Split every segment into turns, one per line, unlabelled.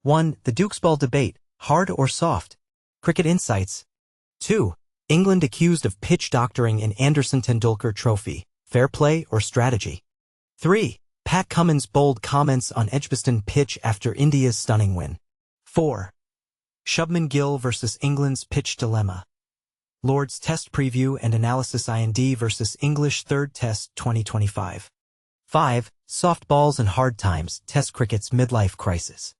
1. The Duke's Ball debate, hard or soft? Cricket insights. 2. England accused of pitch doctoring in Anderson-Tendulkar trophy, fair play or strategy? 3. Pat Cummins' bold comments on Edgbaston pitch after India's stunning win. 4. Shubman Gill versus England's pitch dilemma. Lord's Test preview and analysis. IND versus English third Test 2025. 5. Soft balls and hard times, Test cricket's midlife crisis.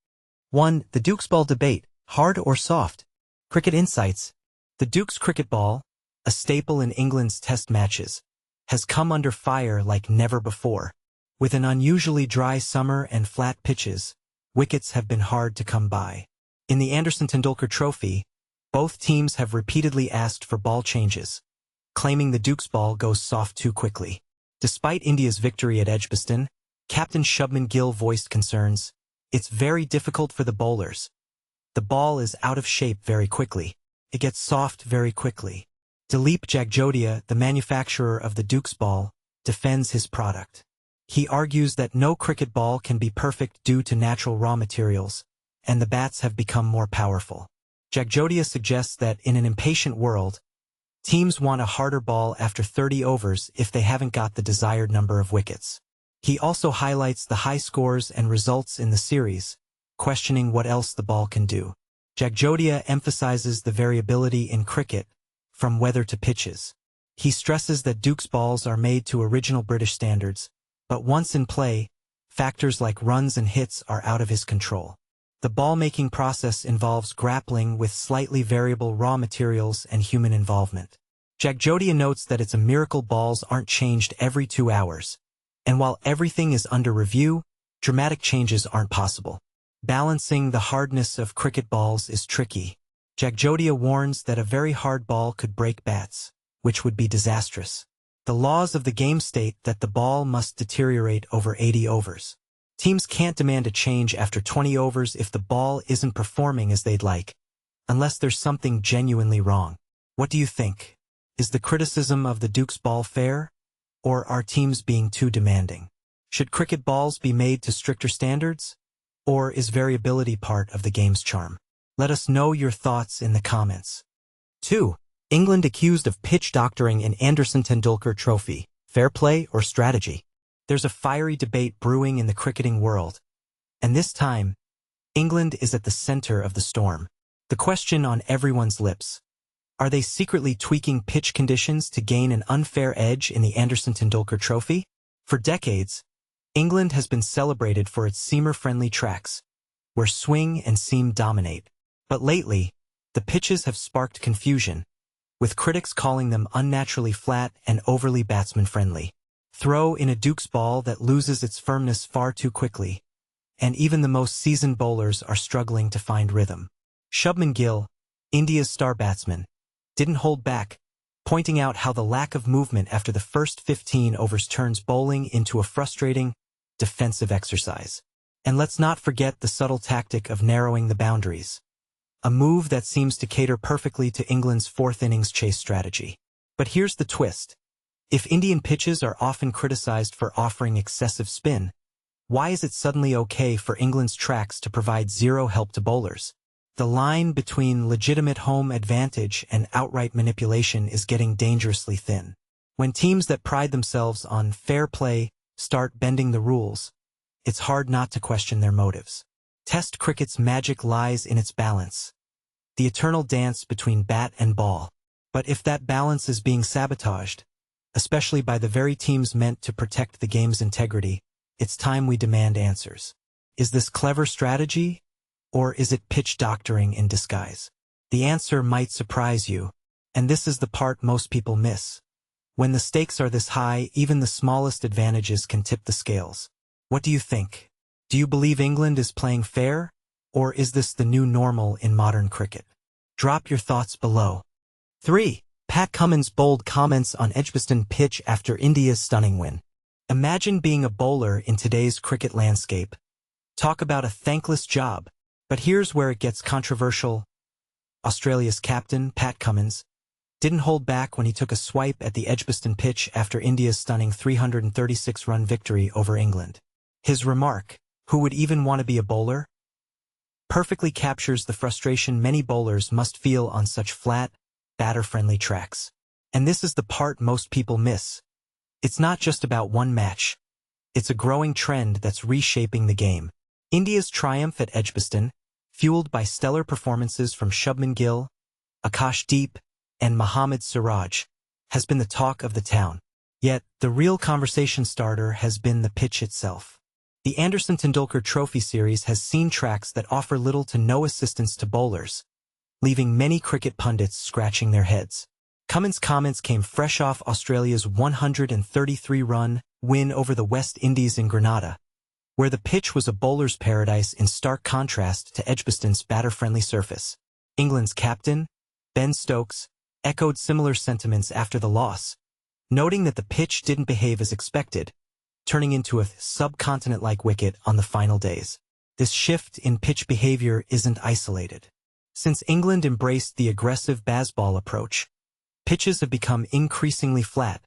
1. The Duke's Ball debate, hard or soft? Cricket insights. The Duke's cricket ball, a staple in England's Test matches, has come under fire like never before. With an unusually dry summer and flat pitches, wickets have been hard to come by. In the Anderson-Tendulkar trophy, both teams have repeatedly asked for ball changes, claiming the Duke's ball goes soft too quickly. Despite India's victory at Edgbaston, Captain Shubman Gill voiced concerns. It's very difficult for the bowlers. The ball is out of shape very quickly. It gets soft very quickly. Dileep Jagjodia, the manufacturer of the Duke's ball, defends his product. He argues that no cricket ball can be perfect due to natural raw materials, and the bats have become more powerful. Jagjodia suggests that in an impatient world, teams want a harder ball after 30 overs if they haven't got the desired number of wickets. He also highlights the high scores and results in the series, questioning what else the ball can do. Jagjodia emphasizes the variability in cricket, from weather to pitches. He stresses that Duke's balls are made to original British standards, but once in play, factors like runs and hits are out of his control. The ball-making process involves grappling with slightly variable raw materials and human involvement. Jagjodia notes that it's a miracle balls aren't changed every 2 hours, and while everything is under review, dramatic changes aren't possible. Balancing the hardness of cricket balls is tricky. Jagjodia warns that a very hard ball could break bats, which would be disastrous. The laws of the game state that the ball must deteriorate over 80 overs. Teams can't demand a change after 20 overs if the ball isn't performing as they'd like, unless there's something genuinely wrong. What do you think? Is the criticism of the Duke's ball fair? Or are teams being too demanding? Should cricket balls be made to stricter standards? Or is variability part of the game's charm? Let us know your thoughts in the comments. 2. England accused of pitch doctoring in Anderson-Tendulkar trophy, fair play or strategy? There's a fiery debate brewing in the cricketing world, and this time, England is at the center of the storm. The question on everyone's lips: are they secretly tweaking pitch conditions to gain an unfair edge in the Anderson-Tendulkar trophy? For decades, England has been celebrated for its seamer-friendly tracks, where swing and seam dominate. But lately, the pitches have sparked confusion, with critics calling them unnaturally flat and overly batsman-friendly. Throw in a Duke's ball that loses its firmness far too quickly, and even the most seasoned bowlers are struggling to find rhythm. Shubman Gill, India's star batsman, didn't hold back, pointing out how the lack of movement after the first 15 overs turns bowling into a frustrating, defensive exercise. And let's not forget the subtle tactic of narrowing the boundaries, a move that seems to cater perfectly to England's fourth innings chase strategy. But here's the twist. If Indian pitches are often criticized for offering excessive spin, why is it suddenly okay for England's tracks to provide zero help to bowlers? The line between legitimate home advantage and outright manipulation is getting dangerously thin. When teams that pride themselves on fair play start bending the rules, it's hard not to question their motives. Test cricket's magic lies in its balance, the eternal dance between bat and ball. But if that balance is being sabotaged, especially by the very teams meant to protect the game's integrity, it's time we demand answers. Is this clever strategy, or is it pitch doctoring in disguise? The answer might surprise you, and this is the part most people miss. When the stakes are this high, even the smallest advantages can tip the scales. What do you think? Do you believe England is playing fair, or is this the new normal in modern cricket? Drop your thoughts below. 3. Pat Cummins' bold comments on Edgbaston pitch after India's stunning win. Imagine being a bowler in today's cricket landscape. Talk about a thankless job. But here's where it gets controversial. Australia's captain, Pat Cummins, didn't hold back when he took a swipe at the Edgbaston pitch after India's stunning 336-run victory over England. His remark, "Who would even want to be a bowler?" perfectly captures the frustration many bowlers must feel on such flat, batter-friendly tracks. And this is the part most people miss. It's not just about one match. It's a growing trend that's reshaping the game. India's triumph at Edgbaston, fueled by stellar performances from Shubman Gill, Akashdeep, and Mohammad Siraj, has been the talk of the town. Yet, the real conversation starter has been the pitch itself. The Anderson-Tendulkar Trophy Series has seen tracks that offer little to no assistance to bowlers, leaving many cricket pundits scratching their heads. Cummins' comments came fresh off Australia's 133-run win over the West Indies in Grenada, where the pitch was a bowler's paradise in stark contrast to Edgbaston's batter-friendly surface. England's captain, Ben Stokes, echoed similar sentiments after the loss, noting that the pitch didn't behave as expected, turning into a subcontinent-like wicket on the final days. This shift in pitch behavior isn't isolated. Since England embraced the aggressive baseball approach, pitches have become increasingly flat,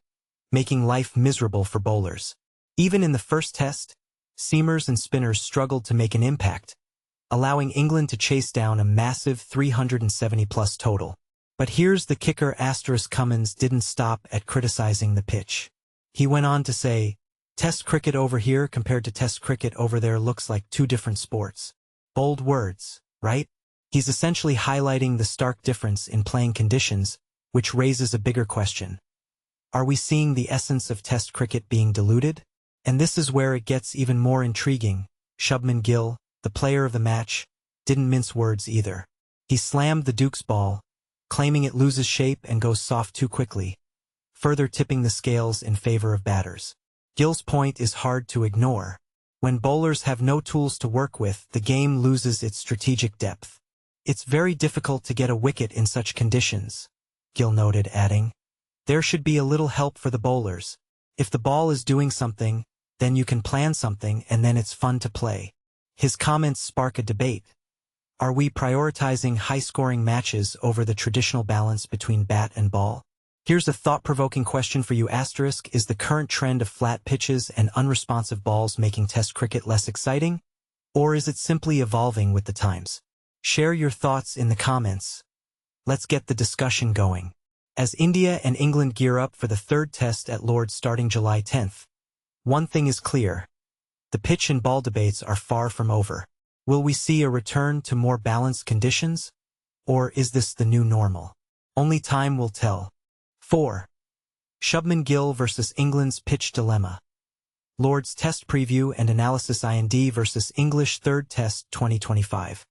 making life miserable for bowlers. Even in the first test, seamers and spinners struggled to make an impact, allowing England to chase down a massive 370-plus total. But here's the kicker: Cummins didn't stop at criticizing the pitch. He went on to say, "Test cricket over here compared to Test cricket over there looks like two different sports." Bold words, right? He's essentially highlighting the stark difference in playing conditions, which raises a bigger question. Are we seeing the essence of Test cricket being diluted? And this is where it gets even more intriguing. Shubman Gill, the player of the match, didn't mince words either. He slammed the Duke's ball, claiming it loses shape and goes soft too quickly, further tipping the scales in favor of batters. Gill's point is hard to ignore. When bowlers have no tools to work with, the game loses its strategic depth. It's very difficult to get a wicket in such conditions, Gill noted, adding, "There should be a little help for the bowlers. If the ball is doing something, then you can plan something and then it's fun to play." His comments spark a debate. Are we prioritizing high-scoring matches over the traditional balance between bat and ball? Here's a thought-provoking question for you: Is the current trend of flat pitches and unresponsive balls making Test cricket less exciting? Or is it simply evolving with the times? Share your thoughts in the comments. Let's get the discussion going. As India and England gear up for the third test at Lord's starting July 10th, one thing is clear. The pitch and ball debates are far from over. Will we see a return to more balanced conditions? Or is this the new normal? Only time will tell. 4. Shubman Gill versus England's pitch dilemma. Lord's Test Preview and Analysis: IND versus English Third Test 2025.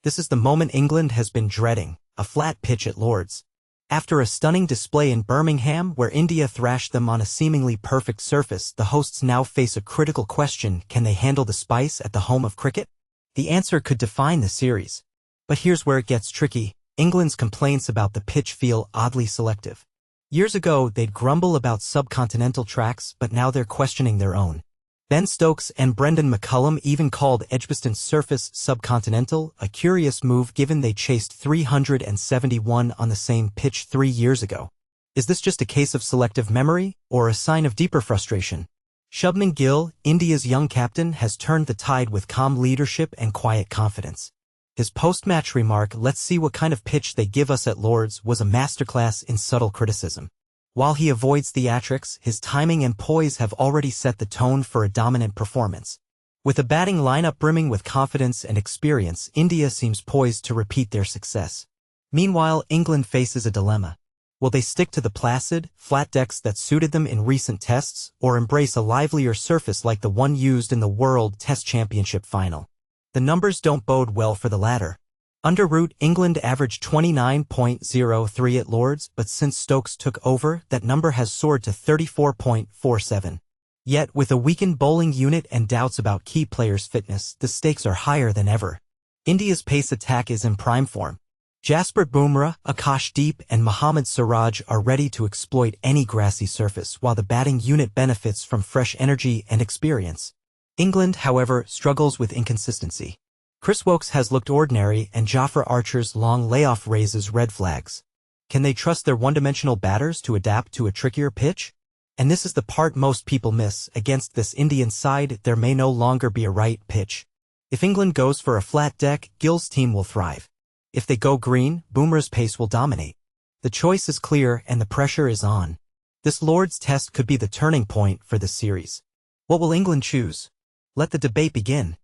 This is the moment England has been dreading, a flat pitch at Lord's. After a stunning display in Birmingham where India thrashed them on a seemingly perfect surface, the hosts now face a critical question: can they handle the spice at the home of cricket? The answer could define the series. But here's where it gets tricky. England's complaints about the pitch feel oddly selective. Years ago, they'd grumble about subcontinental tracks, but now they're questioning their own. Ben Stokes and Brendan McCullum even called Edgbaston's surface subcontinental, a curious move given they chased 371 on the same pitch 3 years ago. Is this just a case of selective memory, or a sign of deeper frustration? Shubman Gill, India's young captain, has turned the tide with calm leadership and quiet confidence. His post-match remark, "Let's see what kind of pitch they give us at Lord's," was a masterclass in subtle criticism. While he avoids theatrics, his timing and poise have already set the tone for a dominant performance. With a batting lineup brimming with confidence and experience, India seems poised to repeat their success. Meanwhile, England faces a dilemma. Will they stick to the placid, flat decks that suited them in recent tests, or embrace a livelier surface like the one used in the World Test Championship final? The numbers don't bode well for the latter. Under Root, England averaged 29.03 at Lord's, but since Stokes took over, that number has soared to 34.47. Yet, with a weakened bowling unit and doubts about key players' fitness, the stakes are higher than ever. India's pace attack is in prime form. Jasprit Bumrah, Akashdeep, and Mohammad Siraj are ready to exploit any grassy surface, while the batting unit benefits from fresh energy and experience. England, however, struggles with inconsistency. Chris Woakes has looked ordinary, and Jofra Archer's long layoff raises red flags. Can they trust their one-dimensional batters to adapt to a trickier pitch? And this is the part most people miss. Against this Indian side, there may no longer be a right pitch. If England goes for a flat deck, Gill's team will thrive. If they go green, Bumrah's pace will dominate. The choice is clear and the pressure is on. This Lord's Test could be the turning point for the series. What will England choose? Let the debate begin.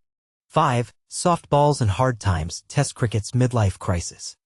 5. Soft balls and hard times, Test cricket's midlife crisis.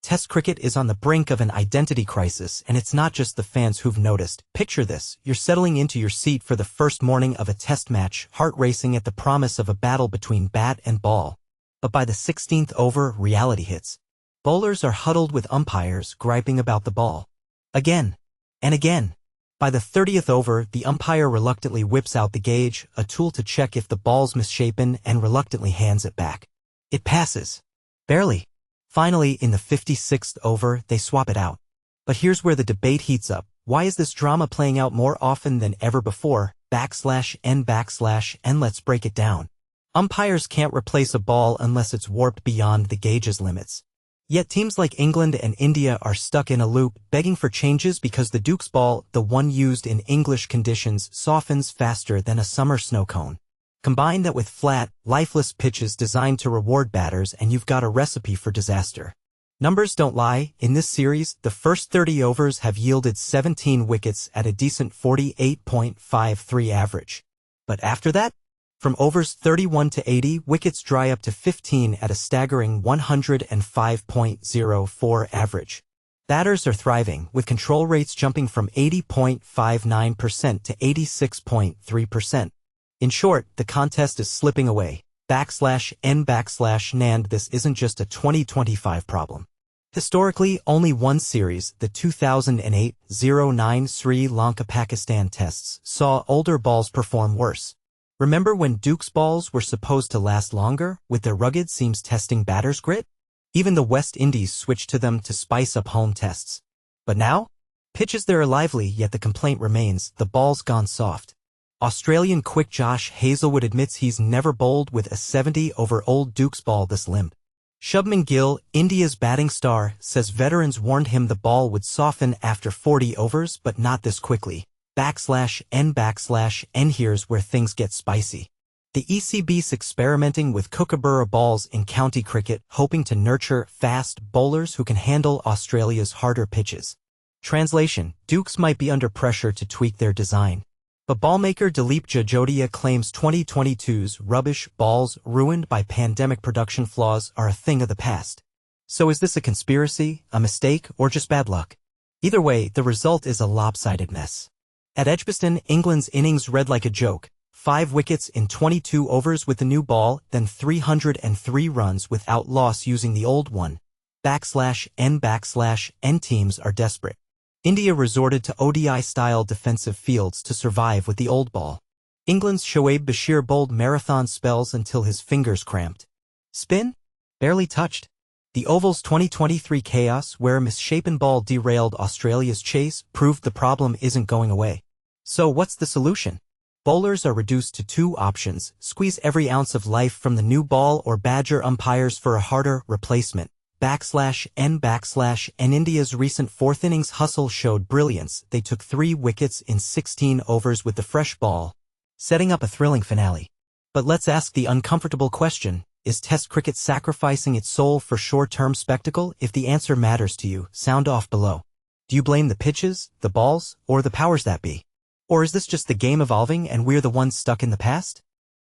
Test cricket is on the brink of an identity crisis, and it's not just the fans who've noticed. Picture this, you're settling into your seat for the first morning of a test match, heart racing at the promise of a battle between bat and ball. But by the 16th over, reality hits. Bowlers are huddled with umpires, griping about the ball. Again and again. By the 30th over, the umpire reluctantly whips out the gauge, a tool to check if the ball's misshapen, and reluctantly hands it back. It passes. Barely. Finally, in the 56th over, they swap it out. But here's where the debate heats up. Why is this drama playing out more often than ever before? /n/, and let's break it down. Umpires can't replace a ball unless it's warped beyond the gauge's limits. Yet teams like England and India are stuck in a loop, begging for changes because the Duke's ball, the one used in English conditions, softens faster than a summer snow cone. Combine that with flat, lifeless pitches designed to reward batters and you've got a recipe for disaster. Numbers don't lie. In this series, the first 30 overs have yielded 17 wickets at a decent 48.53 average. But after that, from overs 31 to 80, wickets dry up to 15 at a staggering 105.04 average. Batters are thriving, with control rates jumping from 80.59% to 86.3%. In short, the contest is slipping away. /n/, this isn't just a 2025 problem. Historically, only one series, the 2008-09 Sri Lanka-Pakistan tests, saw older balls perform worse. Remember when Duke's balls were supposed to last longer, with their rugged seams testing batters' grit? Even the West Indies switched to them to spice up home tests. But now? Pitches there are lively, yet the complaint remains, the ball's gone soft. Australian quick Josh Hazlewood admits he's never bowled with a 70 over old Duke's ball this limp. Shubman Gill, India's batting star, says veterans warned him the ball would soften after 40 overs, but not this quickly. /n/, here's where things get spicy. The ECB's experimenting with kookaburra balls in county cricket, hoping to nurture fast bowlers who can handle Australia's harder pitches. Translation: Dukes might be under pressure to tweak their design. But ballmaker Dilip Jajodia claims 2022's rubbish balls ruined by pandemic production flaws are a thing of the past. So is this a conspiracy, a mistake, or just bad luck? Either way, the result is a lopsided mess. At Edgbaston, England's innings read like a joke. 5 wickets in 22 overs with the new ball, then 303 runs without loss using the old one. /n/, teams are desperate. India resorted to ODI-style defensive fields to survive with the old ball. England's Shoaib Bashir bowled marathon spells until his fingers cramped. Spin? Barely touched. The Oval's 2023 chaos, where a misshapen ball derailed Australia's chase, proved the problem isn't going away. So what's the solution? Bowlers are reduced to 2 options: squeeze every ounce of life from the new ball or badger umpires for a harder replacement. /n/, India's recent 4th innings hustle showed brilliance. They took 3 wickets in 16 overs with the fresh ball, setting up a thrilling finale. But let's ask the uncomfortable question. Is Test cricket sacrificing its soul for short-term spectacle? If the answer matters to you, sound off below. Do you blame the pitches, the balls, or the powers that be? Or is this just the game evolving and we're the ones stuck in the past?